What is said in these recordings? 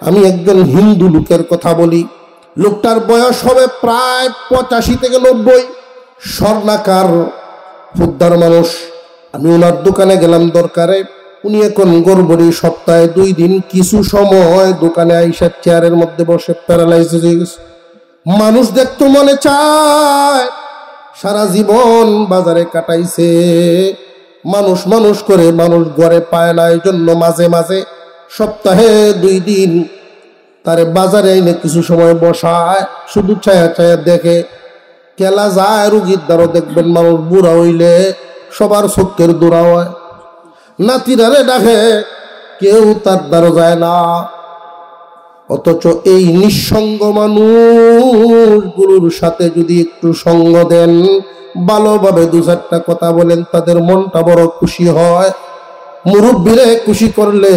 আমি একজন হিন্দু লোকের কথা বলি। লোকটার বয়স হবে প্রায় 85 থেকে 90, স্বর্ণাকার ফুদ্দার মানুষ। আমি ওনার দোকানে গেলাম দরকারে। উনি এখন গড়বড়ি সপ্তাহে 2 দিন কিছু সময় দোকানে আইসা চেয়ারের মধ্যে বসে প্যারালাইসিস হয়ে গেছে। মানুষ দেখতে মনে চায়, সারা জীবন বাজারে কাটাইছে, মানুষ মানুষ করে মানুষ ঘরে পায় না। এই জন্য মাঝে মাঝে সপ্তাহে 2 দিন তারে বাজারে এনে কিছু সময় বসায়, শুধু ছায়া ছায়া দেখে। কেলা যায় রুগীর দ্বারও দেখবেন মানুষ বুড়া হইলে সবার চোখের দোড়া হয়, নাতিরারে ডাকে, কেউ তার দ্বারও যায় না। অথচ এই নিঃসঙ্গ মানুষগুলোর সাথে যদি একটু সঙ্গ দেন, ভালোভাবে 2-4টা কথা বলেন, তাদের মনটা বড় খুশি হয়। মুরব্বীরে খুশি করলে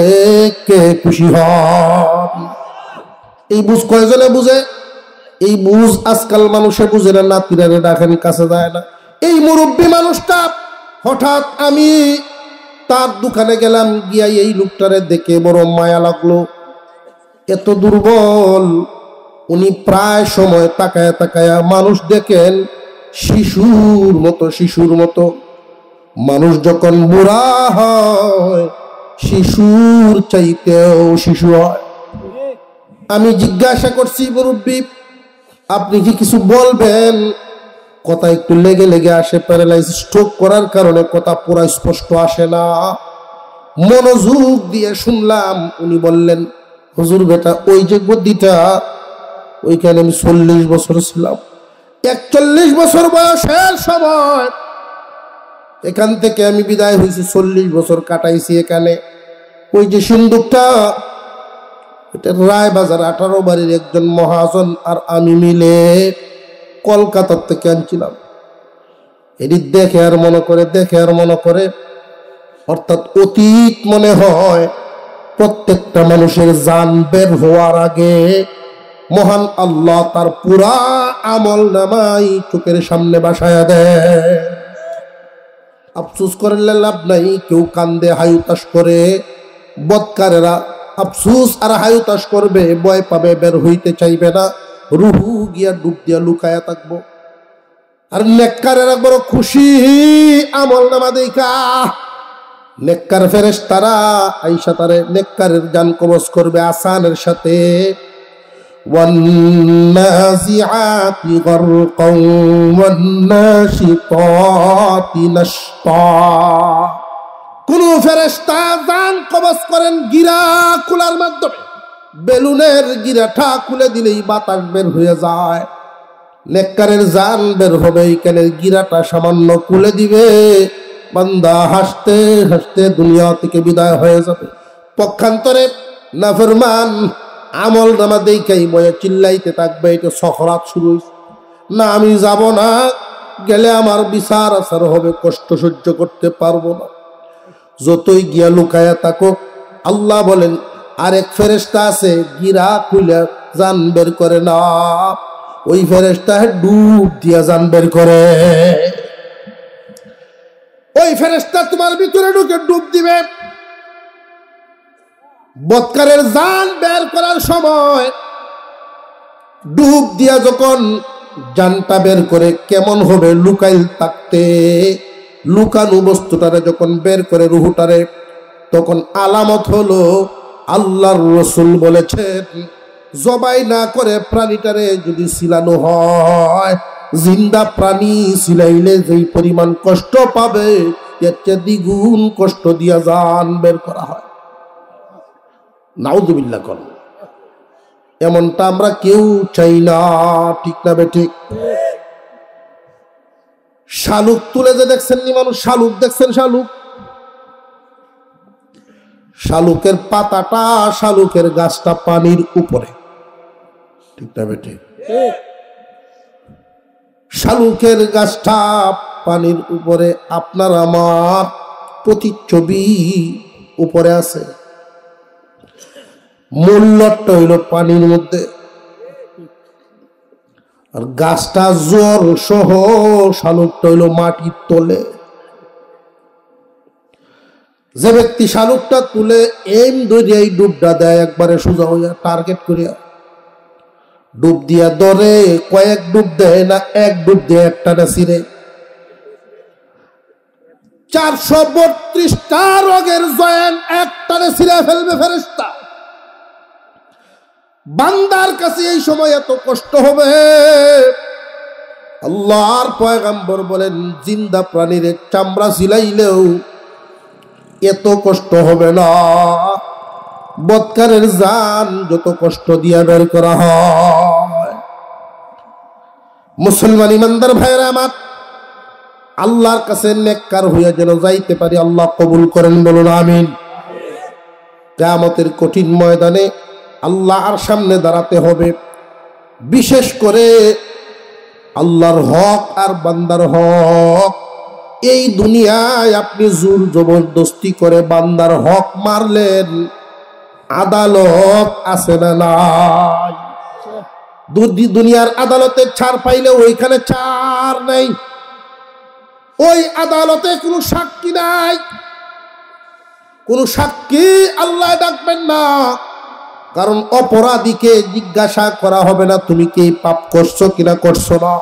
কে খুশি হয়? এই বুঝ কয়জনে বুঝে? এই বুঝ আজকাল মানুষে বুঝে না। নাতিরারে ডাকেন, কাছে যায় না। এই মুরব্বী মানুষটা হঠাৎ আমি তার দোকানে গেলাম, গিয়া এই লোকটারে দেখে বড় মায়া লাগলো। এত দুর্বল, উনি প্রায় সময় তাকায়া তাকায়া মানুষ দেখেন শিশুর মতো। মানুষ যখন বুড়া হয় শিশুর চাইতেও শিশু হয়। আমি জিজ্ঞাসা করছি, মুরব্বী আপনি কি কিছু বলবেন? কথা একটু লেগে লেগে আসে, প্যারালাইসিস স্ট্রোক করার কারণে কথা পুরা স্পষ্ট আসে না। মনোযোগ দিয়ে শুনলাম। উনি বললেন, হুজুর বেটা, ওই যে গদিটা, ওইখানে আমি 40 বছর ছিলাম। 41 বছর বয়সের সময় এখান থেকে আমি বিদায় হয়েছি, 40 বছর কাটাইছি এখানে। ওই যে সিন্দুকটা, এটা রায়বাজার 18 বাড়ির একজন মহাজন আর আমি মিলে কলকাতার থেকে আনছিলাম। এটি দেখে আর মনে করে, অর্থাৎ অতীত মনে হয়। প্রত্যেকটা মানুষের জান বের হওয়ার আগে মহান আল্লাহ তার পুরা আমল নামাই চোখের সামনে বাসায়া দেয়। আফসোস করলে লাভ নাই। কেউ কান্দে হায়ুতাস করে, বদকারেরা আফসোস আর হায়ুতাস করবে, ভয় পাবে, বের হইতে চাইবে না, রুহু গিয়া ডুব দিয়া লুকায়া থাকবো। আর নেককারেরা বড় খুশি আমল নামা দেখা। নেককার ফেরেশতারা আইসা তারে নেককারের জান কবজ করবে আসানের সাথে। ওয়ান্নাজিআতি গরকান ওয়ান্নাশিতাতি নাশতা। কোন ফেরেশতা জান কবজ করেন গিরা খোলার মাধ্যমে। বেলুনের গিরাটা খুলে দিলেই বাতাস বের হয়ে যায়। নেককারের জান বের হবে, এইখানে গিরাটা সামান্য খুলে দিবে, বান্দা হাসতে হাসতে দুনিয়া থেকে বিদায় হয়ে যাবে। পক্ষান্তরে নাফরমান আমল নামা দেখাই বয়ে চিল্লাইতে থাকবে, এটা সখরাত শুরু হয়েছে। না, আমি যাব না, গেলে আমার বিচার আচার হবে, কষ্ট সহ্য করতে পারবো না। যতই গিয়া লুকায়া থাকুক, আল্লাহ বলেন আরেক ফেরেশতা আছে, গিরা খুলে জান বের করে না। ওই ফেরেশতা ডুব দিয়া জান বের করে। ওই ফেরেশতা তোমার ভিতরে ঢুকে ডুব দিবে। বদকারের জান বের করার সময় ডুব দিয়া যখন জানটা বের করে, কেমন হবে লুকাইল থাকতে, লুকানো বস্তুটারে যখন বের করে রুহুটারে, তখন আলামত হলো আল্লাহর রাসূল বলেছেন, জবাই না করে প্রাণীটারে যদি সিলানো হয়, জিন্দা প্রাণী সিলাইলে যেই পরিমাণ কষ্ট পাবে, এর চেয়ে দ্বিগুণ কষ্ট দিয়া জান বের করা হয়। নাউযুবিল্লাহ কর। এমনটা আমরা কেউ চাই না, ঠিক না বেঠিক? শালুক তুলে যে দেখছেন নি মানুষ, শালুক দেখছেন? শালুকের পাতাটা, শালুকের গাছটা পানির উপরে, ঠিক না বেঠিক? শালুকের গাছটা পানির উপরে, আপনার আমার প্রতিচ্ছবি উপরে আছে। মূল্যটা হইল পানির মধ্যে, আর গাছটা জোর সহ শালুকটা হইল মাটির তলে। যে ব্যক্তি শালুকটা তুলে এম ধরে এই ডুবটা দেয় একবারে সোজা হইয়া টার্গেট করিয়া ডুব দিয়া ধরে কয়েক ডুব দেয় না, এক ডুব দিয়ে একটানা ছিঁড়ে 432টা রোগের জয়েন একটানে ছিঁড়ে ফেলবে ফেরেশতা। বান্দার কাছে এই সময় এত কষ্ট হবে, আল্লাহর পয়গম্বর বলেন জিন্দা প্রাণীর চামড়া ছিলাইলেও এত কষ্ট হবে না। বৎকারের জান যত কষ্ট দিয়া বের করা হয়। মুসলমান ইমানদার ভাইরা আমার, আল্লাহর কাছে নেককার হইয়া যেন যাইতে পারি, আল্লাহ কবুল করেন, বলুন আমিন। কিয়ামতের কঠিন ময়দানে আল্লাহর সামনে দাঁড়াতে হবে। বিশেষ করে আল্লাহর হক আর বান্দার হক। এই দুনিয়ায় আপনি জোর জবরদস্তি করে বান্দার হক মারলেন, আদালত আছে না নাই? দুনিয়ার আদালতে ছাড় পাইলে ওইখানে ছাড় নেই, ওই আদালতে কোনো সাক্ষী নাই, কোনো সাক্ষী আল্লাহ ডাকবেন না। কারণ অপরাধীকে জিজ্ঞাসা করা হবে না তুমি কি পাপ করছো কিনা করছো না।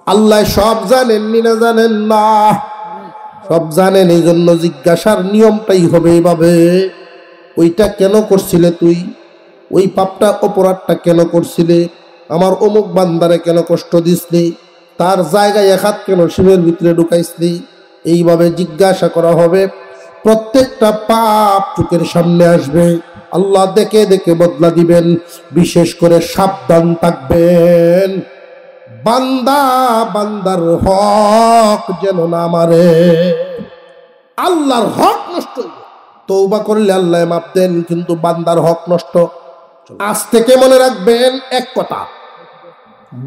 আল্লাহ সব জানেন না জানেন না, সব জানেন। এই জন্য জিজ্ঞাসার নিয়মটাই হবে এইভাবে, ওইটা কেন করছিলে তুই, ওই পাপটা অপরাধটা কেন করছিলে, আমার অমুক বান্দারে কেন কষ্ট দিসলি, তার জায়গায় এক হাত কেন শিবের ভিতরে ঢুকাইসলি, এইভাবে জিজ্ঞাসা করা হবে। প্রত্যেকটা পাপ চোখের সামনে আসবে, আল্লাহ দেখে দেখে বদলা দিবেন। বিশেষ করে সাবধান থাকবেন, বান্দা বান্দার হক যেন না মারে। আল্লাহর হক নষ্ট হইবে, তওবা করলে আল্লাহ মাফ দেন, কিন্তু বান্দার হক নষ্ট। আজ থেকে মনে রাখবেন এক কথা,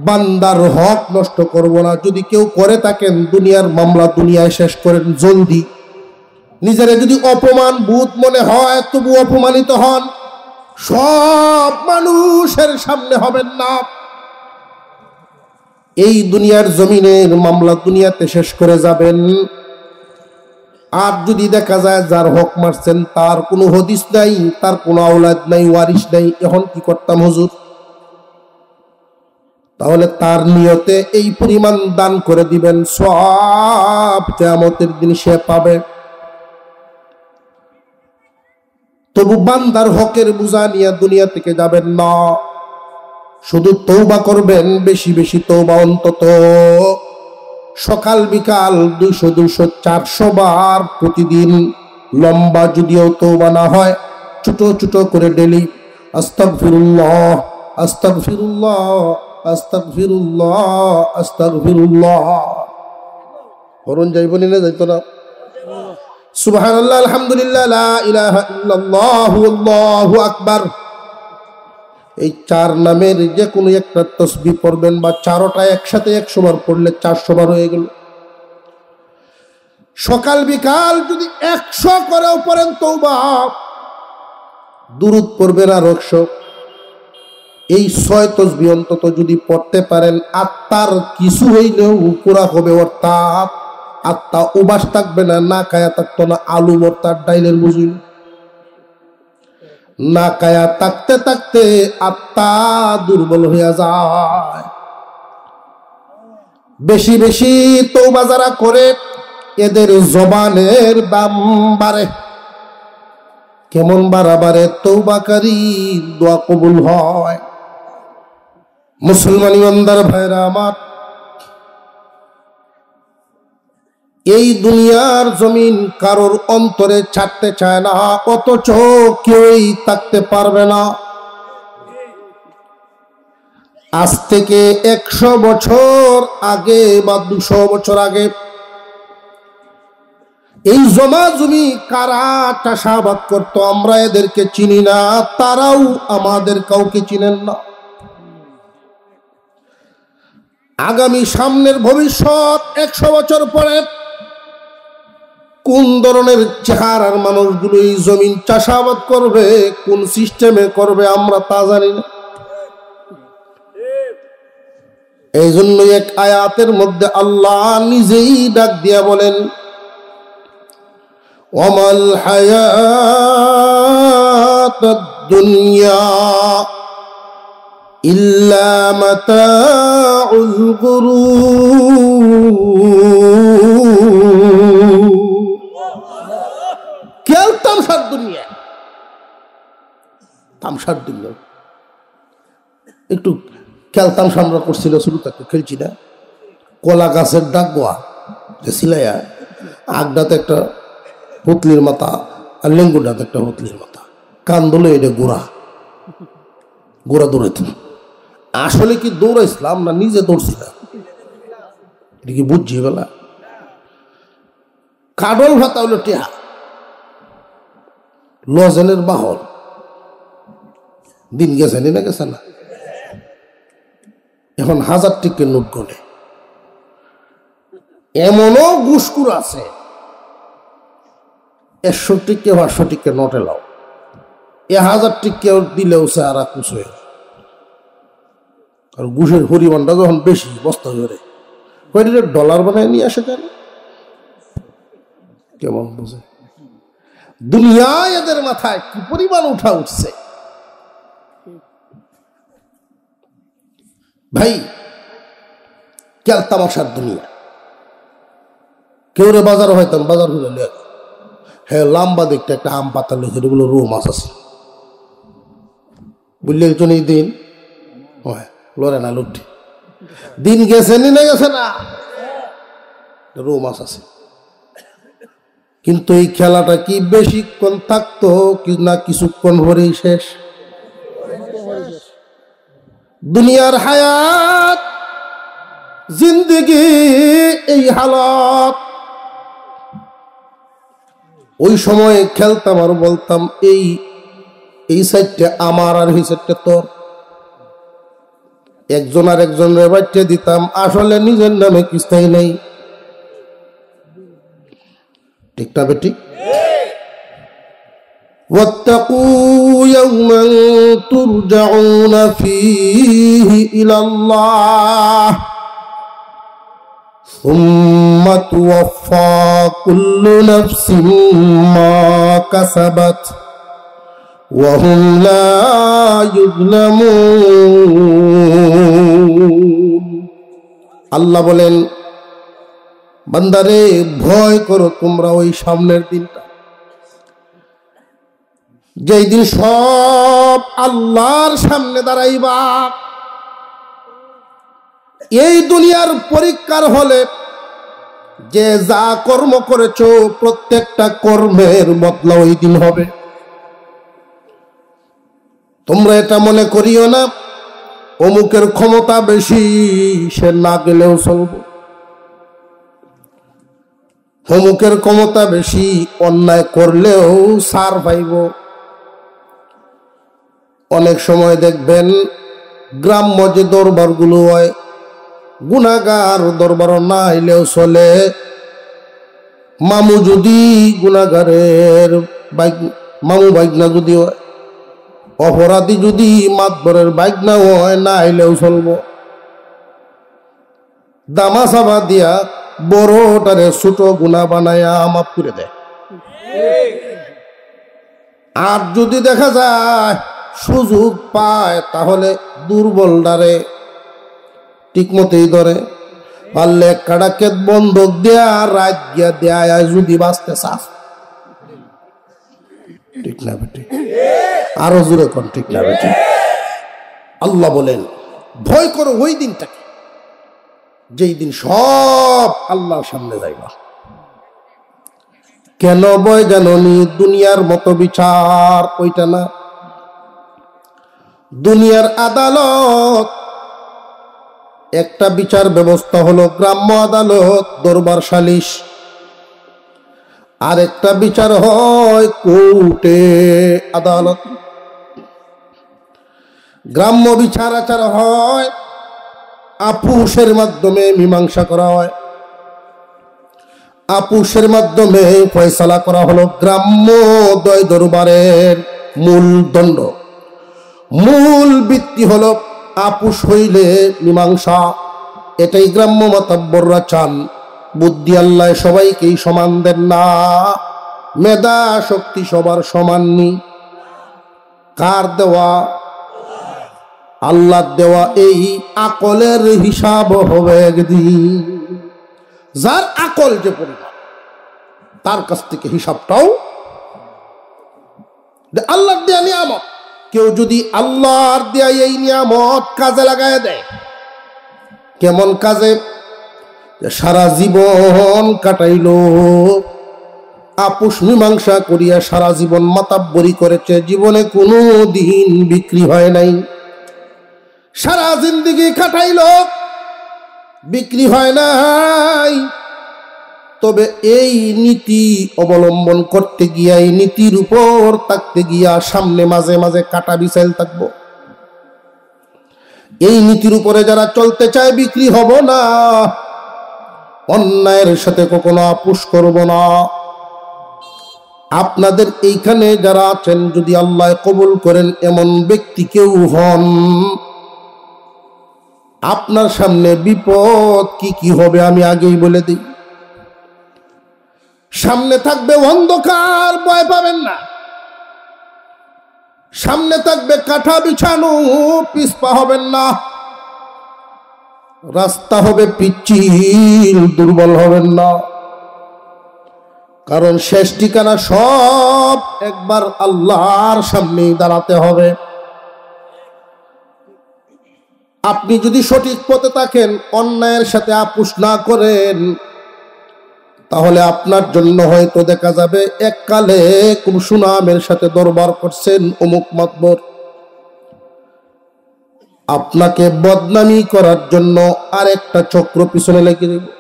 বান্দার হক নষ্ট করব না। যদি কেউ করে থাকেন দুনিয়ার মামলা দুনিয়ায় শেষ করেন জলদি। নিজেরা যদি অপমান বোধ মনে হয় তবু অপমানিত হন, সব মানুষের সামনে হবেন না। এই দুনিয়ার জমিনের মামলা দুনিয়াতে শেষ করে যাবেন। আর যদি দেখা যায় যার হক মারছেন তার কোনো হদিস নাই, তার কোনো আওলাদ নাই, ওয়ারিশ নাই, এখন কি করতাম হুজুর? তাহলে তার নিয়তে এই পরিমাণ দান করে দিবেন, সব কিয়ামতের দিন সে পাবে। তবু বান্দার হকের বোঝা নিয়ে দুনিয়া থেকে যাবেন না, শুধু তওবা করবেন, বেশি বেশি তওবা। অন্তত সকাল বিকাল 200 200 400 বার প্রতিদিন। লম্বা যদিও তওবা না হয়, ছোট ছোট করে ডেলি আস্তাগফিরুল্লাহ আস্তাগফিরুল্লাহ আস্তাগফিরুল্লাহ আস্তাগফিরুল্লাহ করুন। যাইবনি না যাইতো না? সুবহানাল্লাহ, আলহামদুলিল্লাহ, লা ইলাহা ইল্লাল্লাহ, আল্লাহু আকবার। এই 4 নামের যে কোনো একটা তাসবিহ পড়বেন, বা 4টা একসাথে 100 বার পড়লে 400 বার হয়ে গেল। সকাল বিকাল যদি 100 করেও পড়েন তওবা, দুরূদ পড়বেন আর 100। এই 6 তাসবিহ অন্তত যদি পড়তে পারেন, আত্মার কিছু হইলেও পুরা হবে। অর্থাৎ আত্মা উবাস থাকবে না, না খায়া থাকতো না, আলু ভর্তার ডাইলের বুঝুন। না খায়া থাকতে থাকতে আত্মা দুর্বল হইয়া যায়। বেশি বেশি তওবা যারা করে এদের জবানের দাম বাড়ে। কেমন বাড়াবারে? তওবাকারী দোয়া কবুল হয়। মুসলমান ইমানদার ভাইরা আমার, এই দুনিয়ার জমিন কারোর অন্তরে ছাড়তে চায় না, অথচ কেউই থাকতে পারবে না। আজ থেকে 100 বছর আগে বা 200 বছর আগে এই জমা জমি কারা চাষাবাদ করতো আমরা এদেরকে চিনি না, তারাও আমাদের কাউকে চিনেন না। আগামী সামনের ভবিষ্যৎ 100 বছর পরে কোন ধরনের চেহারার মানুষগুলো এই জমিন চাষাবাদ করবে, কোন সিস্টেমে করবে, আমরা তা জানি না। এই জন্য এক আয়াতের মধ্যে আল্লাহ নিজেই ডাক দিয়া বলেন, ওয়ামাল হায়াতুদ দুনিয়া ইল্লা মাতাউল গুরুর। কেল তামসার দুনিয়া, তামসার দুনিয়া। একটু খেল তামসা আমরা করছিল, শুরু থাকতে খেলছি না, কলা গাছের ডাকুয়া যে সিলাইয়া, আগডাতে একটা পুতলির মাথা আর লেঙ্গুটাতে একটা পুতলির মাথা, কান ধরলে এটা গোড়া গোড়া দৌড়াইত। আসলে কি দৌড়াইছিলাম না নিজে দৌড়ছিলাম, এটা কি বুঝছি বেলা? কাডল ভাতা হলো টেহা, লজেনের বাহন, দিন গেছে না গেছে না, এখন 1000 টিকের নোট গনে। এমনও ঘুষখোর আছে 100 টিকে 500 টিকে নোটে লাও, 1000 টিকে দিলেও সে আর কুছ হয়ে। আর ঘুষের পরিমাণটা যখন বেশি বস্তা ধরে ডলার বানায় নিয়ে আসে কেন? কেমন বুঝে দুনিয়ায় এদের মাথায় কি পরিমাণ উঠা উঠছে ভাই। কেল তামাশার দুনিয়া। কেউ রে বাজার হইতাম, বাজার হইলে হ্যাঁ লম্বা দেখতে একটা আম পাতা লেখে, এগুলো রৌ মাছ আছে বুঝলে। একজন এই দিন লড়ে না লুটি, দিন গেছে নি না গেছে না, রৌ মাছ আছে। কিন্তু এই খেলাটা কি বেশিক্ষণ থাকতো না কিছুক্ষণ ভরেই শেষ? দুনিয়ার হায়াত জিন্দেগি এই হালত। ওই সময় খেলতাম আর বলতাম এই সাইডটা আমার আর এই সাইডটা তোর, একজন আর একজনের বাচ্চা দিতাম, আসলে নিজের নামে কিস্তাই নেই। ঠিক না বেটি? واتقوا يوما ترجعون فيه إلى الله ثم توفى كل نفس ما كسبت وهم لا يظلمون। আল্লাহ বলেন, বান্দারে ভয় করো তোমরা ওই সামনের দিনটা, যেই দিন সব আল্লাহর সামনে দাঁড়াইবা। এই দুনিয়ার পরীক্ষার হলে যে যা কর্ম করেছো প্রত্যেকটা কর্মের বদলা ওই দিন হবে। তোমরা এটা মনে করিও না অমুকের ক্ষমতা বেশি, সে না গেলেও চলবে। অমুকের ক্ষমতা বেশি, অন্যায় করলেও ছাড় পাইব। অনেক সময় দেখবেন গ্রাম্য যে দরবারগুলো হয়, গুনাহগার দরবার না হইলেও চলে। মামু যদি গুনাহগারের মামু বাইকনা যদি হয়, অপরাধী যদি মাতবরের বাইকনা হয়, না হইলেও চলব। দামাসাবা দিয়া বড়টারে ছোট গুনাহ বানায়া মাফ করে দেয়। আর যদি দেখা যায় সুযোগ পায় তাহলে দুর্বলটারে ঠিকমতোই ধরে, পারলে কাড়াকে বন্ধক দেয়া রাত গিয়া দেয়া যদি বাঁচতে চাস। ঠিক না বেটি? আরো জোরে কোন ঠিক না বেটি? আল্লাহ বলেন ভয় করো ওই দিনটাকে, যেই দিন সব আল্লাহর সামনে যাইবা। কেন ভয় জাননি? দুনিয়ার মতো বিচার ওইটা না। দুনিয়ার আদালত একটা বিচার ব্যবস্থা হলো গ্রাম্য আদালত, দরবার সালিশ। আর একটা বিচার হয় কোর্টে, আদালত। গ্রাম্য বিচার আচার হয় আপুসের মাধ্যমে, মীমাংসা করা হয়। আপুসের মাধ্যমে ফয়সালা করা হলো গ্রাম্য দরবারের মূল দণ্ড। মূল ভিত্তি হলো আপুস হইলে মীমাংসা। এটাই গ্রাম্য মাতাব্বররা চান। বুদ্ধি আল্লাহ সবাইকেই সমান দেন না। মেধা শক্তি সবার সমান নি। কার দেওয়া? আল্লাহর দেওয়া। এই আকলের হিসাব হবে একদিন। যার আকল যে পরিমাণ, তার কাছ থেকে হিসাবটাও আল্লাহর দেয়া নিয়ামত। কেউ যদি আল্লাহর দেয়া এই নিয়ামত কাজে লাগায় দেয়, কেমন কাজে? সারা জীবন কাটাইল, আপোষ মীমাংসা করিয়া সারা জীবন মাতাব্বরি করেছে, জীবনে কোনো দিন বিক্রি হয় নাই। সারা জিন্দেগি কাটাইল, বিক্রি হয় নাই। তবে এই নীতি অবলম্বন করতে গিয়া, এই নীতির উপর থাকতে গিয়া সামনে মাঝে মাঝে কাটা বিছাইল থাকবো। এই নীতির উপরে যারা চলতে চায়, বিক্রি হব না, অন্যায়ের সাথে কখনো আপোষ করব না। আপনাদের এইখানে যারা আছেন, যদি আল্লাহ কবুল করেন এমন ব্যক্তি কেউ হন, আপনার সামনে বিপদ কি কি হবে আমি আগেই বলে দিই। সামনে থাকবে অন্ধকার, ভয় পাবেন না। সামনে থাকবে কাঠা বিছানো, পিছপা হবেন না। রাস্তা হবে পিচ্ছিল, দুর্বল হবেন না। কারণ শেষ ঠিকানা সব একবার আল্লাহর সামনেই দাঁড়াতে হবে। আপনি যদি সঠিক পথে থাকেন, অন্যায়ের সাথে আপোষ না করেন, তাহলে আপনার জন্য হয়তো দেখা যাবে এককালে কোন সুনামের সাথে দরবার করছেন অমুক মাতবর, আপনাকে বদনামি করার জন্য আরেকটা চক্র পিছনে লেগে দেবে।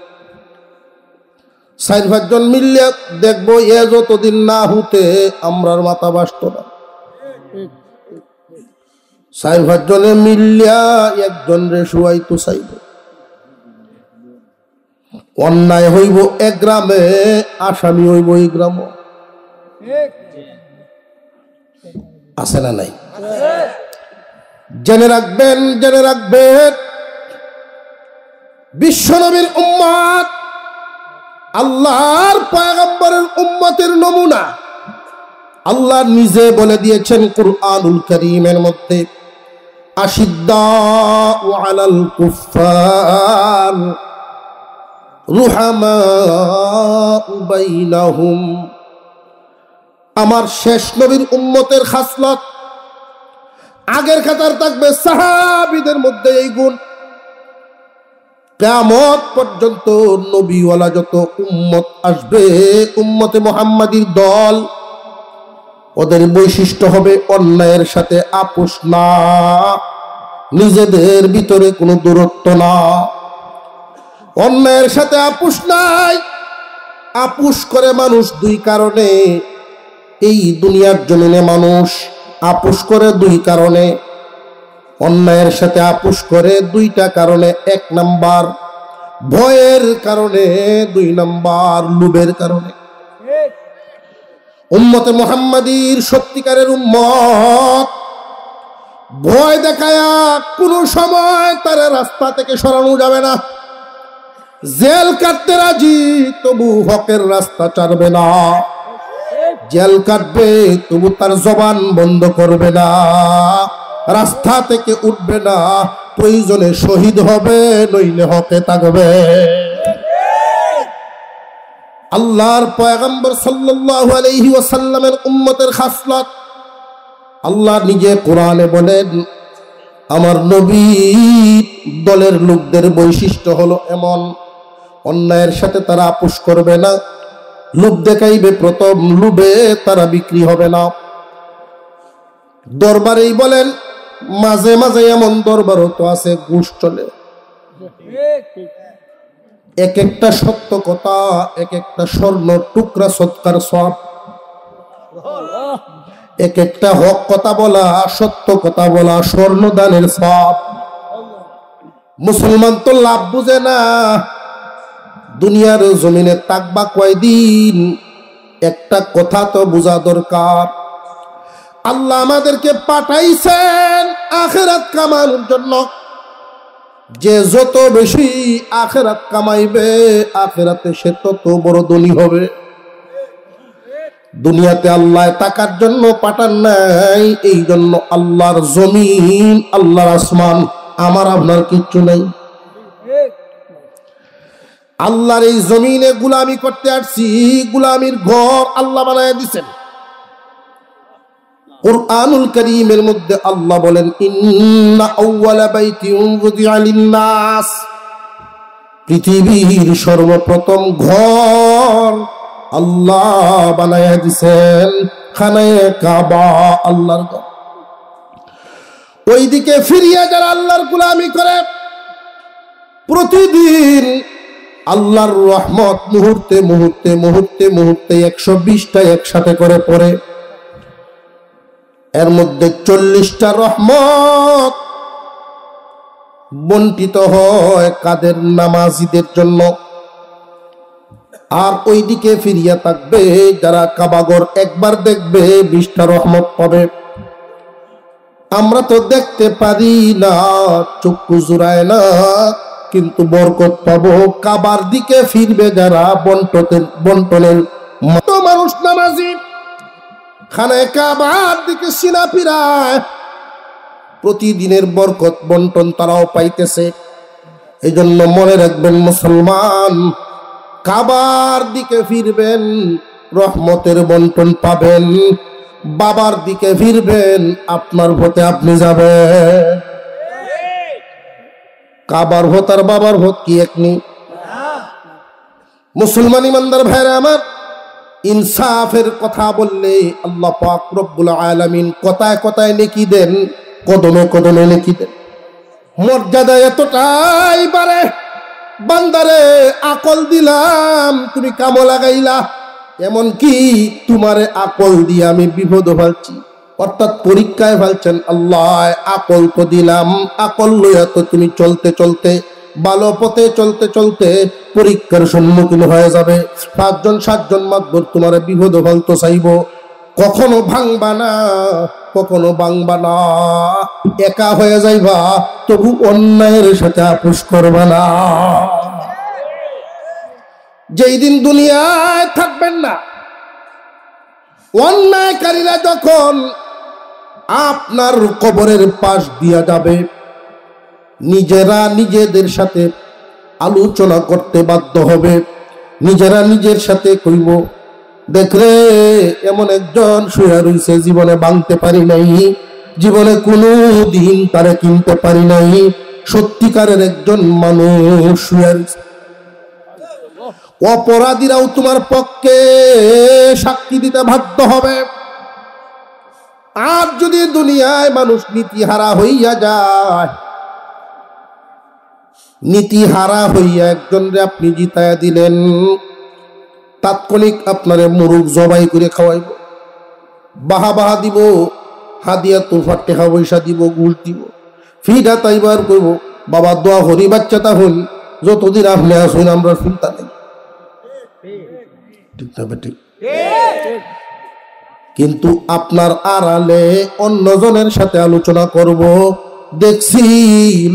4-5 জন মিললে দেখবো এ যতদিন না হতে আমরার মাথা বাসত না। 4-5 জনে মিললিয়া একজন রে শুয়াইতো চাইব। অন্যায় হইব এক গ্রামে, আসামি হইব এই গ্রাম। আছে না নাই? জেনে রাখবেন, জেনে রাখবেন, বিশ্বনবীর উম্মত, আল্লাহর পয়গম্বরের উম্মতের নমুনা আল্লাহ নিজে বলে দিয়েছেন কুরআনুল কারীমের মধ্যে, আশিদ্দাউ আলাল কুফফার রুহামাউ বাইনাহুম। আমার শেষ নবীর উম্মতের খাসলত, আগের খাতার থাকবে সাহাবীদের মধ্যে এই গুণ। কিয়ামত পর্যন্ত নবীওয়ালা যত উম্মত আসবে, উম্মতে মুহাম্মাদীর দল, ওদের বৈশিষ্ট্য হবে অন্যায়ের সাথে আপোষ না, নিজেদের ভিতরে কোনো দূরত্ব না। অন্যায়ের সাথে আপোষ নাই। আপোষ করে মানুষ দুই কারণে। এই দুনিয়ার জমিনে মানুষ আপোষ করে দুই কারণে। অন্যায়ের সাথে আপোষ করে দুইটা কারণে। 1 নাম্বার ভয়ের কারণে, 2 নাম্বার লোভের কারণে। উম্মতে মুহাম্মাদীর সত্যিকারের উম্মত ভয় দেখায়া কোনো সময় তার রাস্তা থেকে সরানো যাবে না। জেল কাটতে রাজি, তবু হকের রাস্তা ছাড়বে না। জেল কাটবে, তবু তার জবান বন্ধ করবে না, রাস্তা থেকে উঠবে না। প্রয়োজনে শহীদ হবে, নইলে হকে থাকবে। আল্লাহর পয়গম্বর সাল্লাল্লাহু আলাইহি ওয়াসাল্লামের উম্মতের খাসলত আল্লাহ নিজে কোরআনে বলেন, আমার নবী দলের লোকদের বৈশিষ্ট্য হলো এমন, অন্যায়ের সাথে তারা আপোষ করবে না, লোভ দেখাইবে প্রথম, লোভে তারা বিক্রি হবে না। দরবারেই বলেন, মাঝে মাঝে এমন দরবারও তো আছে ঘুষ চলে। এক একটা সত্য কথা, এক একটা স্বর্ণ টুকরা সৎকার সব, এক একটা হক কথা বলা, সত্য কথা বলা, স্বর্ণ দানের সব। মুসলমান তো লাভ বুঝে না। দুনিয়ার জমিনে থাকবা কয়দিন, একটা কথা তো বোঝা দরকার। আল্লাহ আমাদেরকে পাঠাইছেন আখিরাত কামানোর জন্য। যে যত বেশি আখিরাত কামাইবে, আখিরাতে সে তত বড় ধনী হবে। দুনিয়াতে আল্লাহ টাকার জন্য পাঠান নাই, এই জন্য আল্লাহর জমিন, আল্লাহর আসমান, আমার আপনার কিচ্ছু নেই। আল্লাহর এই জমিনে গুলামি করতে আসছি, গুলামির ঘর আল্লাহ বানায় দিছেন। কুরআনুল কারীমের মধ্যে আল্লাহ বলেন, ইন্না আউওয়ালা বাইতিন উযিআ লিন-নাস, পৃথিবীর সর্বপ্রথম ঘর আল্লাহ বানায়া দিছেন খানায়ে কাবা, আল্লাহর ঘর। ওইদিকে ফিরিয়ে যারা আল্লাহর গোলামি করে, প্রতিদিন আল্লাহর রহমত মুহূর্তে মুহূর্তে মুহূর্তে মুহূর্তে 120টা একসাথে করে পড়ে। এর মধ্যে 40টা রহমত বন্টিত হয় কাদের? নামাজীদের জন্য। আর ওইদিকে ফিরিয়া থাকবে যারা কাবাগর একবার দেখবে 20টা রহমত পাবে। আমরা তো দেখতে পারি না, চক্ষু জুড়ায় না, কিন্তু বরকত পাবো কাবার দিকে ফিরবে যারা বন্টনের মতো মানুষ নামাজি, খানায়ে কাবার দিকে সিনা ফিরায়, প্রতিদিনের বরকত বন্টন তারাও পাইতেছে। এই জন্য মনে রাখবেন মুসলমান, কাবার দিকে ফিরবেন রহমতের বন্টন পাবেন, বাবার দিকে ফিরবেন আপনার ভোটে আপনি যাবেন। কাবার ভোট আর বাবার ভোট কি একনি? মুসলমান ইমানদার ভাইরা আমার, ইনসাফের কথা বললে আল্লাহ পাক রব্বুল আলামিন কথায় কথায় নেকি দেন, কদমে কদমে নেকি দেন। মর্যাদা এতটাই বাড়ে, বান্দারে আকল দিলাম তুমি কামো লাগাইলা, এমন কি তোমারে আকল দিয়ে আমি বিপদ ফেলছি, অর্থাৎ পরীক্ষায় ফেলছেন আল্লাহ। আকল তো দিলাম, আকল লইয়া তো তুমি চলতে চলতে, ভালো পথে চলতে চলতে পরীক্ষার সম্মুখীন হয়ে যাবে। 5 জন 7 জন মাতবর তোমার বিপদ ফেলতো চাইব, কখনো ভাঙবা না, কখনো ভাঙবা না, একা হয়ে যাইবা, তবু অন্যায়ের সাথে আপোষ করবা না। যেই দিন দুনিয়ায় থাকবেন না, অন্যায়কারীরা যখন আপনার কবরের পাশ দিয়া যাবে, নিজেরা নিজেদের সাথে আলোচনা করতে বাধ্য হবে। নিজেরা নিজের সাথে কইব, দেখরে এমন একজন শুয়ে রইছে, জীবনে ভাঙতে পারি নাই, জীবনে কোনো দিন তারে কিনতে পারি নাই, সত্যিকারের একজন মানুষ শুয়ে রইছে। অপরাধীরাও তোমার পক্ষে সাক্ষী দিতে বাধ্য হবে। আর যদি দুনিয়ায় মানুষ নীতিহারা হইয়া যায়, নীতিহারা হইয়া একজনরে আপনি জিতায়া দিলেন, তাৎক্ষণিক আপনারে মুরুগ জবাই করে খাওয়াইব, বাহা বাহা দিব, হাদিয়া তোফার টেকা পয়সা দিব, গুল দিব, ফিডা তাইবার করব, বাবা দোয়া হরি বাচ্চা তা হল, যতদিন আপনি আসুন আমরা চিন্তা নেই। ঠিক না ঠিক? কিন্তু আপনার আড়ালে অন্যজনের সাথে আলোচনা করব, দেখছি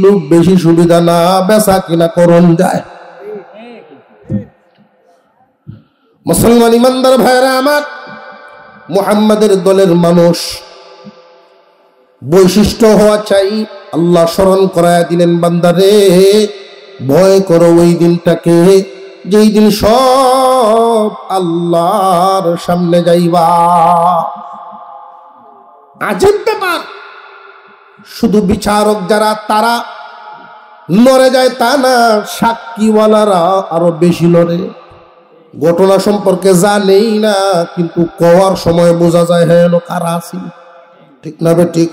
লোক বেশি সুবিধা না, বেচা কিনা করণ যায়। মুসলমান ইমানদার ভাইরা আমার, মুহাম্মাদের দলের মানুষ বৈশিষ্ট্য হওয়া চাই। আল্লাহ স্মরণ করায় দিলেন, বান্দারে ভয় করো ওই দিনটাকে, যেই দিন সব আল্লাহর সামনে যাইবা। আজীব ব্যাপার, শুধু বিচারক যারা তারা লড়ে যায় তা না, সাক্ষীওয়ালারা আরো বেশি লড়ে। ঘটনা সম্পর্কে জানেই না, কিন্তু কওয়ার সময় বোঝা যায় হ্যাঁ কারা আছি। ঠিক না বে ঠিক?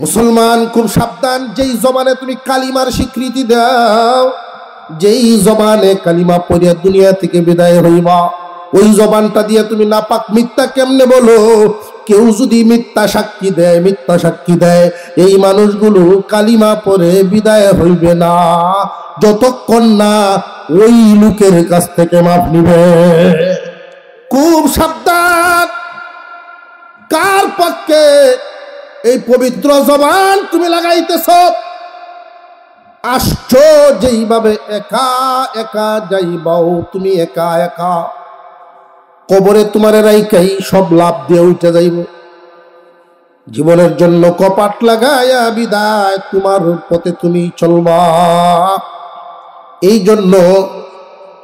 মুসলমান খুব সাবধান, যেই জবানে তুমি কালিমার স্বীকৃতি দাও, যেই জবানে কালিমা পড়িয়া দুনিয়া থেকে বিদায় হইবা, ওই জবানটা দিয়ে তুমি নাপাক মিথ্যা কেমনে বলো? কেউ যদি মিথ্যা সাক্ষী দেয়, এই মানুষগুলো কালিমা পড়ে বিদায় হইবে না যতক্ষণ না ওই লোকের কাছ থেকে মাপ নিবে। খুব সাবধান, কার পক্ষে এই পবিত্র জবান তুমি লাগাইতেছ? আসছো যেইভাবে একা একা যাইবাও, তুমি একা একা কবরে তোমারে রাইকাই সব লাভ দিয়ে উঠে যাইব। জীবনের জন্য কপাট লাগায়া বিদায় তোমার পথে তুমি চলবা। এই জন্য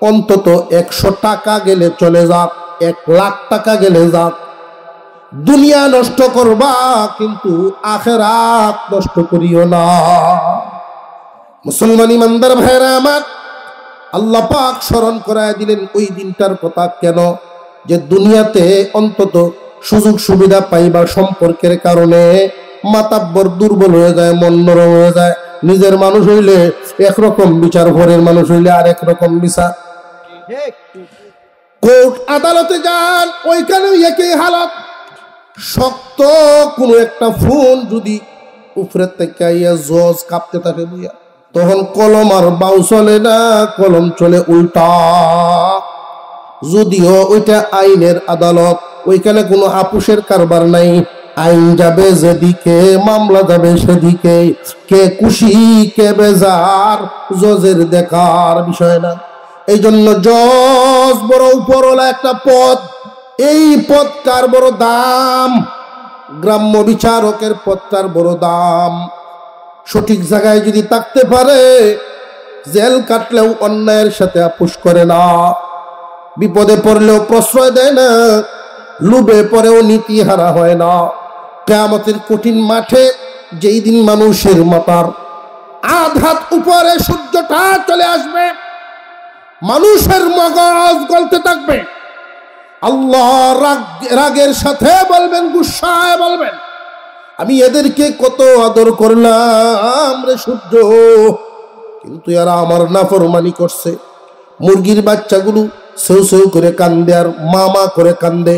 অন্তত 100 টাকা গেলে চলে যাক, 1 লাখ টাকা গেলে যাক, দুনিয়া নষ্ট করবা কিন্তু আখিরাত নষ্ট করিও না। মুসলমান ইমানদার ভাইরা আমার, আল্লাহ পাক স্মরণ করায় দিলেন ওই দিনটার কথা। কেন? যে দুনিয়াতে অন্তত সুযোগ সুবিধা পাইবা সম্পর্কের কারণে মাতাব্বর দুর্বল হয়ে যায়, মন নরম হয়ে যায়। নিজের মানুষ হইলে একরকম বিচার, ঘরের মানুষ হইলে আর একরকম বিচার। কোর্ট আদালতে যান, ওইখানে একই হালত। শক্ত কোনো একটা ফোন যদি উপরের থেকে জজ কাঁপতে থাকে বুঝা, তখন কলম আর বাউ চলে না, কলম চলে উল্টা। যদিও ওইটা আইনের আদালত, ওইখানে কোনো আপুসের কারবার নাই। আইন যাবে যেদিকে, মামলা যাবে সেদিকে। কে খুশি কে বেজার জজের দেখার বিষয় না। এই জন্য জজ বড় উপরওয়ালা একটা পদ। এই পদটার বড় দাম, গ্রাম্য বিচারকের পদটার বড় দাম। সঠিক জায়গায় যদি থাকতে পারে, জেল কাটলেও অন্যায়ের সাথে আপোষ করে না, বিপদে পড়লেও প্রশ্রয় দেয় না, লোভে পড়েও নীতি হারা হয় না। কিয়ামতের কঠিন মাঠে যেই দিন মানুষের মাথার আধাত উপরে সূর্যটা চলে আসবে, মানুষের মগজ গলতে থাকবে। আল্লাহ রাগের সাথে বলবেন, গুসায় বলবেন, আমি এদেরকে কত আদর করলাম রে সূর্য, কিন্তু এরা আমার নাফরমানি করছে। মুরগির বাচ্চাগুলো সেউ সেউ করে কান্দে আর মা মা করে কান্দে।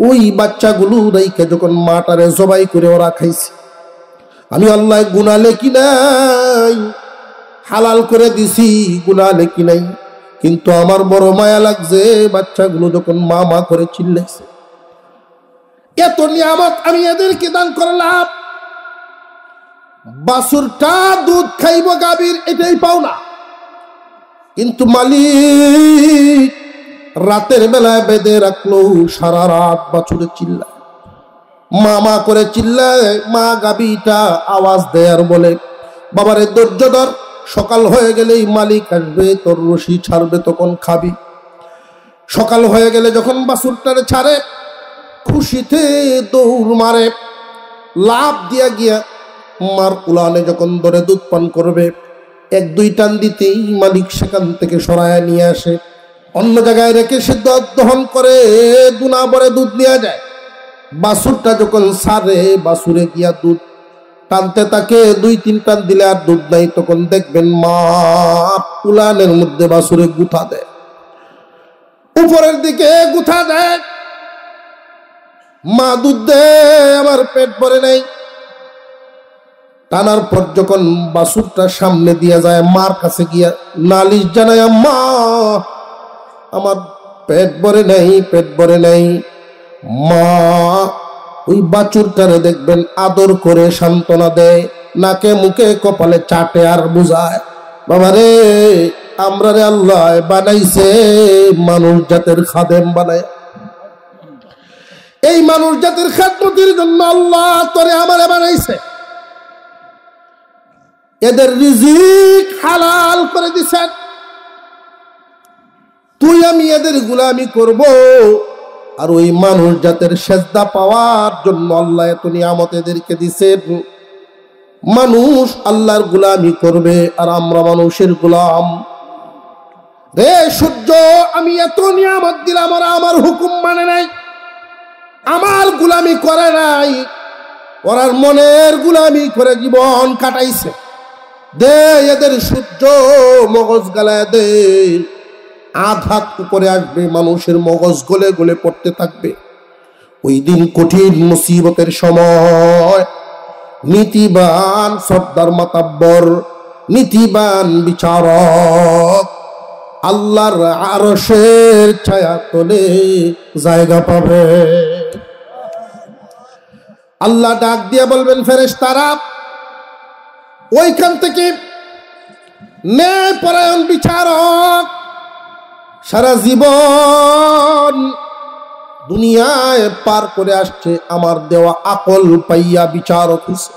ওই বাচ্চাগুলো রাইকে যখন মাটারে জবাই করে ওরা খাইছে, আমি আল্লাহ গুনাহ লেখি নাই, হালাল করে দিছি, গুনাহ লেখি নাই। কিন্তু আমার বড় মায়া লাগছে, বাচ্চাগুলো যখন মা মা করে চিল্লাইছে। এত নিয়ামত আমি এদেরকে দান করলাম, বাছুরটা দুধ খাইব গাভীর, এটাই পাও না। কিন্তু মালিক রাতের বেলায় বেঁধে রাখলো, সারা রাত বাছুরে চিল্লায়, মা মা করে চিল্লায়। মা গাভীটা আওয়াজ দেয় আর বলে, বাবারে ধৈর্য ধর, সকাল হয়ে গেলেই মালিক আসবে, তোর রশি ছাড়বে, তখন খাবি। সকাল হয়ে গেলে যখন বাছুরটারে ছাড়ে, খুশিতে দৌড় মারে, লাভ দিয়া গিয়া মার উলানে যখন ধরে দুধ পান করবে, 1-2 টান দিতেই মালিক সেখান থেকে সরায় নিয়ে আসে, অন্য জায়গায় রেখে সে দহন করে দুনা ভরে দুধ নিয়ে যায়। বাছুরটা যখন ছাড়ে, বাছুরে গিয়া দুধ টানতে তাকে 2-3 টান দিলে আর দুধ নাই, তখন দেখবেন মা উলানের মধ্যে বাছুরে গুথা দেয়, উপরের দিকে গুথা দেয়। মা দুধ দে, আমার পেট ভরে নাই। টানার পর যখন বাছুরটা সামনে দিয়ে যায়, মার কাছে গিয়া নালিশ জানায়, মা আমার পেট ভরে নাই, পেট ভরে নাই। মা ওই বাছুরটারে দেখবেন আদর করে সান্ত্বনা দেয়, নাকে মুখে কপালে চাটে আর বুঝায়, বাবারে আমরা রে আল্লাহ বানাইছে মানুষ জাতের খাদেম বানায়। এই মানুষ জাতির খেদমতের জন্য আল্লাহ তোরে আমারে বানাইছে, এদের রিজিক হালাল করে দিছেন, তুই আমি এদের গোলামি করব। আর ওই মানুষ জাতের সেজদা পাওয়ার জন্য আল্লাহ এত নিয়ামত এদেরকে দিছেন। মানুষ আল্লাহর গোলামি করবে আর আমরা মানুষের গোলাম। রে সূর্য, আমি এত নিয়ামত দিলাম, আর আমার হুকুম মানে নাই, আমার গোলামি করে নাই, ওরার মনের গোলামি করে জীবন কাটাইছে। দে এদের সূর্য মগজ গালায় দে, আধাত উপরে আসবে, মানুষের মগজ গলে গলে পড়তে থাকবে। ওই দিন কঠিন মুসিবতের সময় নীতিবান সর্দার মাতাব্বর, নীতিবান বিচারক আল্লাহর আরশের ছায়া তলে জায়গা পাবে। আল্লাহ ডাক দিয়ে বলবেন, ফেরেশতারা ওইখান থেকে ন্যায়পরায়ণ বিচারক সারা জীবন দুনিয়ায় পার করে আসছে আমার দেওয়া আকল পাইয়া বিচারক হইছে।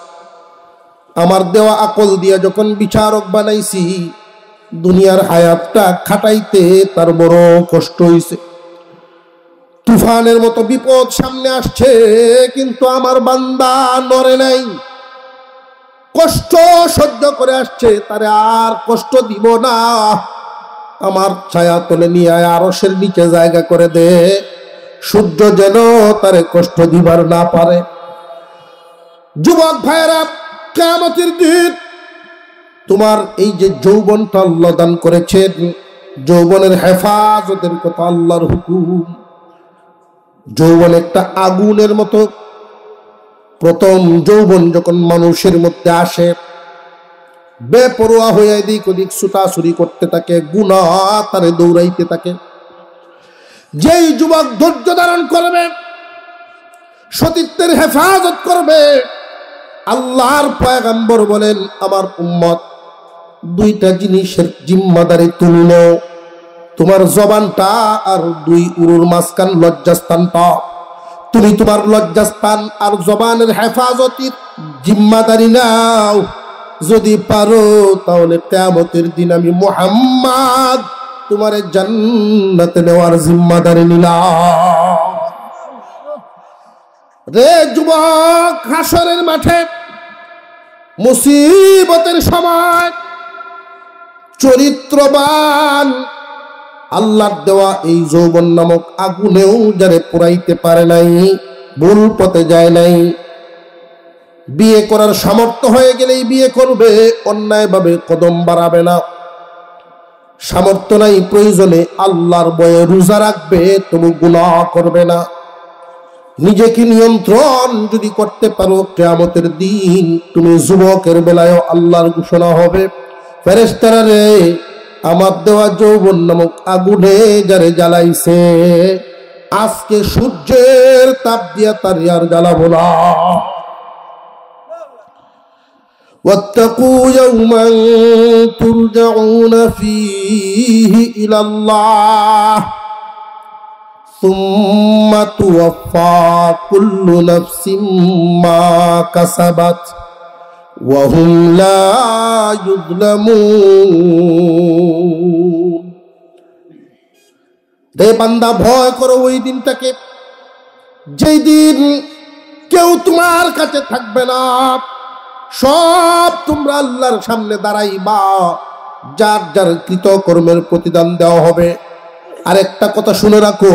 আমার দেওয়া আকল দিয়া যখন বিচারক বানাইছি, দুনিয়ার হায়াতটা খাটাইতে তার বড় কষ্ট হইছে। তুফানের মতো বিপদ সামনে আসছে, কিন্তু আমার বান্দা নড়ে নাই, কষ্ট সহ্য করে আসছে। তারে আর কষ্ট দিব না, আমার ছায়া তলে নিয়ে আরশের নিচে জায়গা করে দে, সূর্য যেন তারে কষ্ট দিবার না পারে। যুবক ভাইয়েরা, কিয়ামতের দিন তোমার এই যে যৌবনটা আল্লাহ দান করেছেন, যৌবনের হেফাজতের কথা আল্লাহর হুকুম। যৌবন একটা আগুনের মতো। প্রথম যৌবন যখন মানুষের মধ্যে আসে, বেপরোয়া হয়ে এদিক ওদিক ছুটাছুরি করতে থাকে, গুনাহ তারে দৌড়াইতে থাকে। যেই যুবক ধৈর্য ধারণ করবে, সতীত্বের হেফাজত করবে, আল্লাহর পয়গম্বর বলেন আমার উম্মত দুইটা জিনিসের জিম্মাদারি তুমি নাও। তোমার জবানটা আর দুই উরুর মাঝখান লজ্জাস্থানটা, তুমি তোমার লজ্জাস্থান আর জবানের হেফাজতের জিম্মাদারি নাও। যদি পারো তাহলে কিয়ামতের দিন আমি মুহাম্মদ তোমার জান্নাতে নেওয়ার জিম্মাদারি নিলাম। রে যুবক, হাসরের মাঠে মুসিবতের সময় চরিত্রবান আল্লাহর দেওয়া এই যৌবন নামক আগুনেও যারে পুরাইতে পারে নাই, ভুল পথে যায় নাই, বিয়ে করার সামর্থ্য হয়ে গেলেই বিয়ে করবে, অন্যায়ভাবে কদম বাড়াবে না। সামর্থ্য নাই, প্রয়োজনে আল্লাহর ভয়ে রোজা রাখবে, তবু গুনাহ করবে না। নিজেকে নিয়ন্ত্রণ যদি করতে পারো, কিয়ামতের দিন তুমি যুবকের বেলায় আল্লাহর ঘোষণা হবে, ফেরেশতারা রে, আমার দেওয়া যৌবন নামক আগুনে যারে জ্বালাইছে, আজকে সূর্যের তাপ দিয়া তার আর জ্বালাবো না। واتقوا يوما ترجعون فيه إلى الله ثم توفى كل نفس ما كسبت وهم لا يظلمون। রে বান্দা, ভয় করো ওই দিনটাকে, যেই দিন কেউ তোমার কাছে থাকবে না, সব তোমরা আল্লাহর সামনে দাঁড়াইবা, যার যার কৃতকর্মের প্রতিদান দেওয়া হবে। আর একটা কথা শুনে রাখো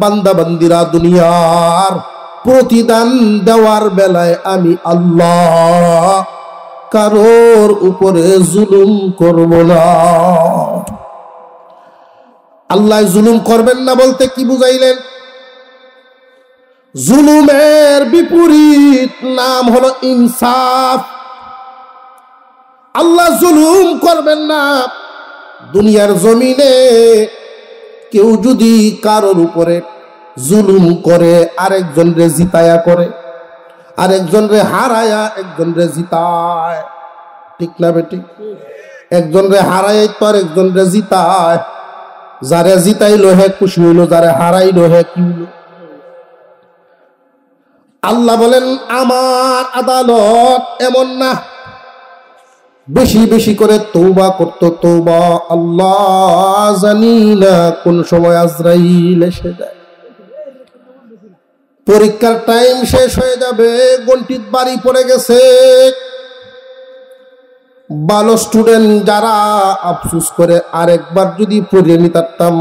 বান্দা বান্দিরা, দুনিয়ার প্রতিদান দেওয়ার বেলায় আমি আল্লাহ কারোর উপরে জুলুম করব না। আল্লাহ জুলুম করবেন না বলতে কি বুঝাইলেন? জুলুমের বিপরীত নাম হলো ইনসাফ। আল্লাহ জুলুম করবেন না। দুনিয়ার জমিনে কেউ যদি কারোর উপরে জুলুম করে, আরেকজন রে জিতায়া করে, আরেকজন রে হারায়া একজন রে জিতায়, ঠিক না বেটি? একজন রে হারাই তো আরেকজন রে জিতায়। যারে জিতাইলো হে খুশি হইল, যারে হারাইলো হে কি হইল? আল্লাহ বলেন আমার আদালত এমন না। বেশি বেশি করে তওবা করতো, তওবা। আল্লাহ জানি না কোন সময় আজরাইল এসে যায়, পরীক্ষার টাইম শেষ হয়ে যাবে, গন্টিত বাড়ি পড়ে গেছে। ভালো স্টুডেন্ট যারা আফসোস করে আরেকবার যদি পড়ে নিতাম,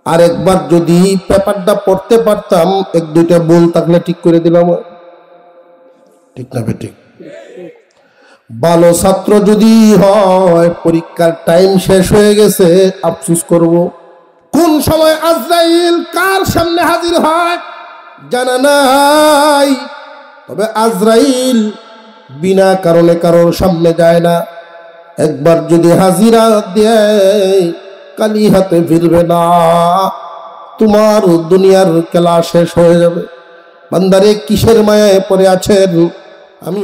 আরেকবার যদি পেপারটা পড়তে পারতাম, এক দুইটা ভুল থাকলে ঠিক করে দিলাম, ঠিক না বেঠিক? ভালো ছাত্র যদি হয়, পরীক্ষার টাইম শেষ হয়ে গেছে, আফসোস করব। কোন সময় আজরাইল কার সামনে হাজির হয় জানা নাই, তবে আজরাইল বিনা কারণে কারোর সামনে যায় না। একবার যদি হাজিরা দেয়, কালি হাতে ফিরবে না, তোমার দুনিয়ার খেলা শেষ হয়ে যাবে। বান্দারে কিসের মায়ায় পড়ে আছেন? আমি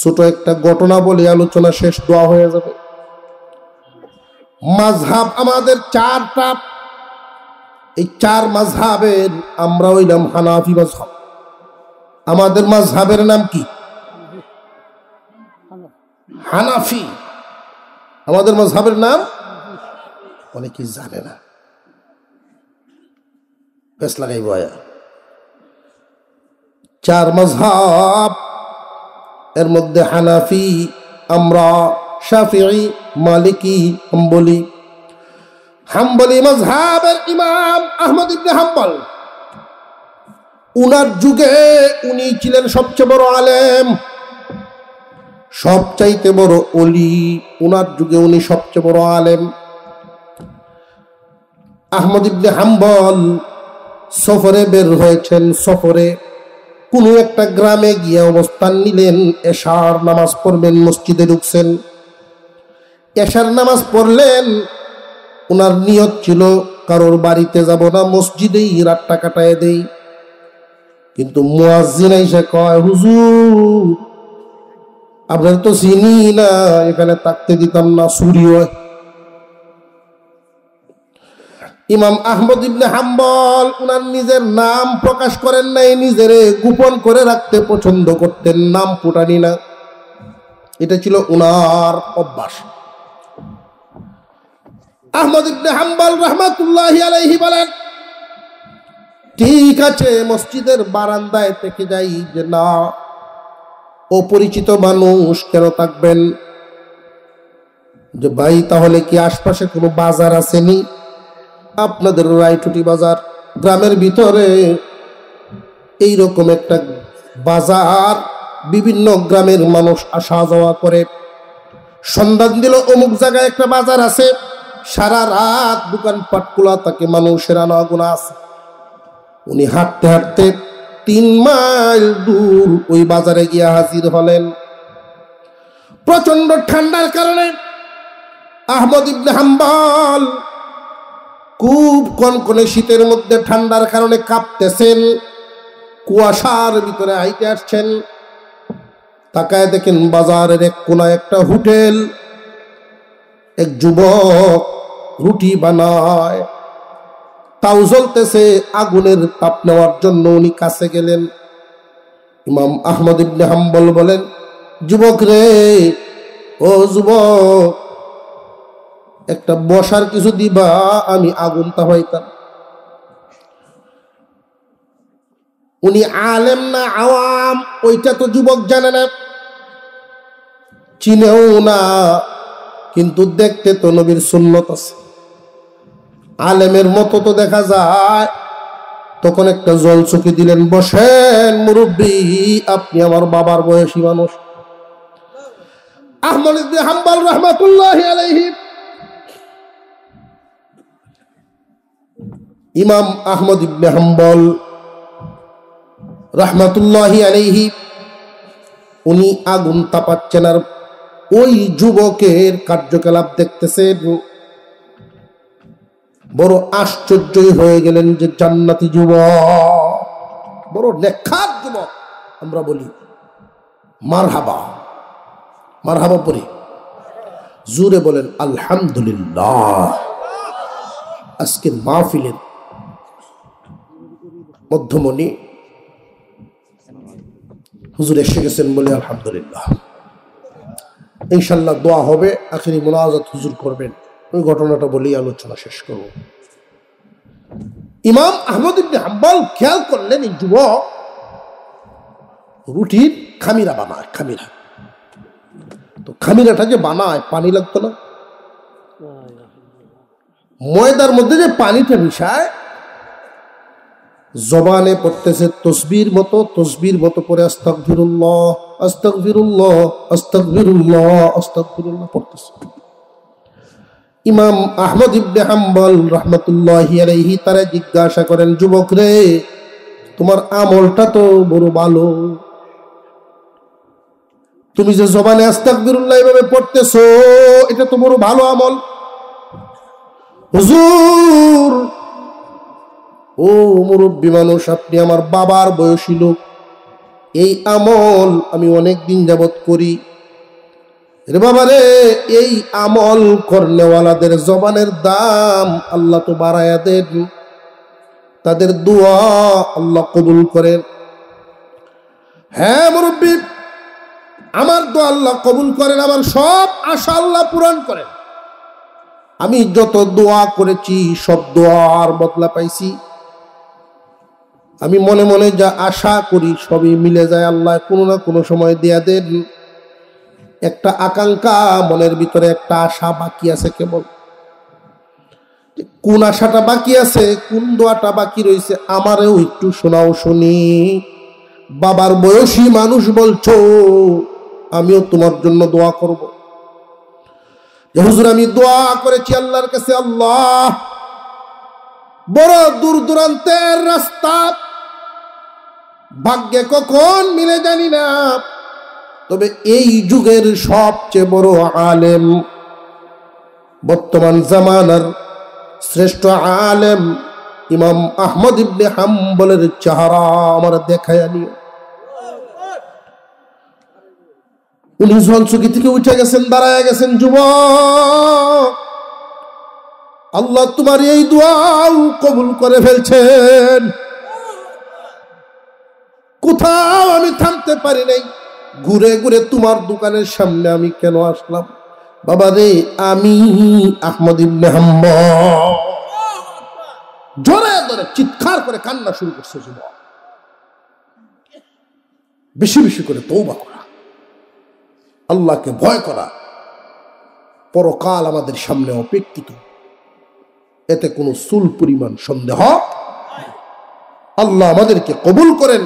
ছোট একটা ঘটনা বলে আলোচনা শেষ, দোয়া হয়ে যাবে। মাযহাব আমাদের চারটা। এই চার মাযহাবের আমরা হইলাম হানাফি মাযহাব। আমাদের মাযহাবের নাম কি? হানাফি। আমাদের মাযহাবের নাম অনেকে জানে না, বেশ লাগাইব। চার মাযহাব, এর মধ্যে হানাফি আমরা, শাফিঈ, মালিকি, হাম্বলি। হাম্বলি মাযহাবের ইমাম আহমদ ইবনে হাম্বল, উনার যুগে উনি ছিলেন সবচেয়ে বড় আলেম, সবচাইতে বড় ওলি। উনার যুগে উনি সবচেয়ে বড় আলেম। আহমদ ইবনে হাম্বল সফরে বের হয়েছেন। সফরে কোনো একটা গ্রামে গিয়ে অবস্থান নিলেন। এশার নামাজ পড়বেন, মসজিদে ঢুকছেন। এশার নামাজ পড়লেন। ওনার নিয়ত ছিল কারোর বাড়িতে যাব না, মসজিদেই রাতটা কাটায় দেই। কিন্তু মুয়াজ্জিন এসে কয়, হুজুর আপনার তো চিনি না, এখানে থাকতে দিতাম না, চুরি হয়। ইমাম আহমদ ইবনে হাম্বল উনার নিজের নাম প্রকাশ করেন নাই, নিজেরে গোপন করে রাখতে পছন্দ করতেন, নাম ফুটানি না। এটা ছিল উনার অভ্যাস। আহমদ ইবনে হাম্বল রাহমাতুল্লাহি আলাইহি বলেন, ঠিক আছে মসজিদের বারান্দায় থেকে যাই, যে না অপরিচিত মানুষ কেন থাকবেন, যে ভাই তাহলে কি আশপাশে কোনো বাজার আসেনি? আপনাদের রায়টুটি বাজার, গ্রামের ভিতরে এইরকম একটা বাজার, বিভিন্ন গ্রামের মানুষ আসা যাওয়া করে। সন্ধান দিল অমুক জায়গায় একটা বাজার আছে, সারা রাত দোকানপাট খোলা থাকে, মানুষের আনাগোনা আছে। উনি হাঁটতে হাঁটতে 3 মাইল দূর ওই বাজারে গিয়ে হাজির হলেন। প্রচন্ড ঠান্ডার কারণে আহমদ ইবনে হাম্বল খুব কনকনে শীতের মধ্যে ঠান্ডার কারণে কাঁপতেছেন, কুয়াশার ভিতরে হাইটে আসছেন। তাকায় দেখেন বাজারের এক কোনায় একটা হোটেল, এক যুবক রুটি বানায়, তাও জ্বলতেছে, আগুনের তাপ নেওয়ার জন্য উনি কাছে গেলেন। ইমাম আহমদ ইবনে হাম্বল বলেন, যুবক রে, ও যুবক, একটা বসার কিছু দিবা, আমি আগুন তাপাইতাম। উনি আলেম না আওয়াম ওইটা তো যুবক জানে না, চিনেও না, কিন্তু দেখতে তো নবীর সুন্নত আছে, আলেমের মতো তো দেখা যায়। তখন একটা জল চুকি দিলেন, বসেন মুরব্বী, আপনি আমার বাবার বয়সী মানুষ। আহমদ ইবনে হাম্বল রাহমাতুল্লাহি আলাইহি, ইমাম আহমদ ইবনে হাম্বল রাহমাতুল্লাহি আলাইহি, উনি আগুন তাপাচ্ছেন আর ওই যুবকের কার্যকলাপ দেখতেছে। বড় আশ্চর্যই হয়ে গেলেন যে জান্নাতি যুবক, বড় নেককার যুবক। আমরা বলি মারহাবা, মারহাবা পড়ি, জোরে বলেন আলহামদুলিল্লাহ। আজকের মাহফিলের মধ্যমণি হুজুর এসে গেছেন বলে আলহামদুলিল্লাহ। ইনশাল্লাহ দোয়া হবে, আখিরি মুনাজাত হুজুর করবেন। ওই ঘটনাটা বলেই আলোচনা শেষ করব। ইমাম আহমদ ইবনে হাম্বল খেয়াল করলেন এই যুবক রুটির খামিরা বানায়, খামিরা। তো খামিরাটা যে বানায় পানি লাগতো না, ময়দার মধ্যে যে পানিটা মিশায়, জবানে পড়তেছে তসবির মতো, তসবির মতো করে আস্তাগফিরুল্লাহ আস্তাগফিরুল্লাহ আস্তাগফিরুল্লাহ আস্তাগফিরুল্লাহ পড়তেছে। ইমাম আহমদ ইবনে হাম্বল রাহমাতুল্লাহি আলাইহি তারা জিজ্ঞাসা করেন, যুবক রে, তোমার আমলটা তো বড় ভালো, তুমি যে জবানে আস্তাগফিরুল্লাহ এভাবে পড়তেছো, এটা তো বড় ভালো আমল। হুজুর, ও মুরব্বী মানুষ, আপনি আমার বাবার বয়সী লোক, এই আমল আমি অনেক দিন যাবত করি। রে বাবা রে, এই আমল করনেওয়ালাদের জবানের দাম আল্লাহ তো বাড়ায়া দেন। তাদের দোয়া আল্লাহ কবুল করেন। হ্যাঁ মুরব্বী, আমার দোয়া আল্লাহ কবুল করেন, আমার সব আশা আল্লাহ পূরণ করেন। আমি যত দোয়া করেছি সব দোয়ার বদলা পাইছি। আমি মনে মনে যা আশা করি সবই মিলে যায়, আল্লাহ কোনো না কোনো সময় দেয়া দেন। একটা আকাঙ্ক্ষা মনের ভিতরে, একটা আশা বাকি আছে কেবল। কোন আশাটা বাকি আছে, কোন দোয়াটা বাকি রয়েছে আমারেও একটু শোনাও শুনি। বাবার বয়সী মানুষ বলছো, আমিও তোমার জন্য দোয়া করব। হুজুর আমি দোয়া করেছি আল্লাহর কাছে, আল্লাহ বড় দূর দূরান্তের রাস্তা, ভাগ্যে কখন মিলে জানি না, তবে এই যুগের সবচেয়ে বড় আলেম, বর্তমান জামানার শ্রেষ্ঠ আলেম ইমাম আহমদ ইবনে হাম্বলের চেহারা আমার দেখায় নিও। উনি ঝলসুকি থেকে উঠে গেছেন, দাঁড়ায় গেছেন, যুবক আল্লাহ তোমার এই দোয়াও কবুল করে ফেলছেন। কোথাও আমি থামতে পারি নাই, ঘুরে ঘুরে তোমার দোকানের সামনে আমি কেন আসলাম? বাবা রে, আমি আহমদ ইবনে হাম্বল। জোরে জোরে চিৎকার করে কান্না শুরু করছে যুবক। বেশি বেশি করে তওবা করা, আল্লাহকে ভয় করা, পরকাল আমাদের সামনে অপেক্ষিত, এতে কোনো চুল পরিমাণ সন্দেহ। আল্লাহ আমাদেরকে কবুল করেন।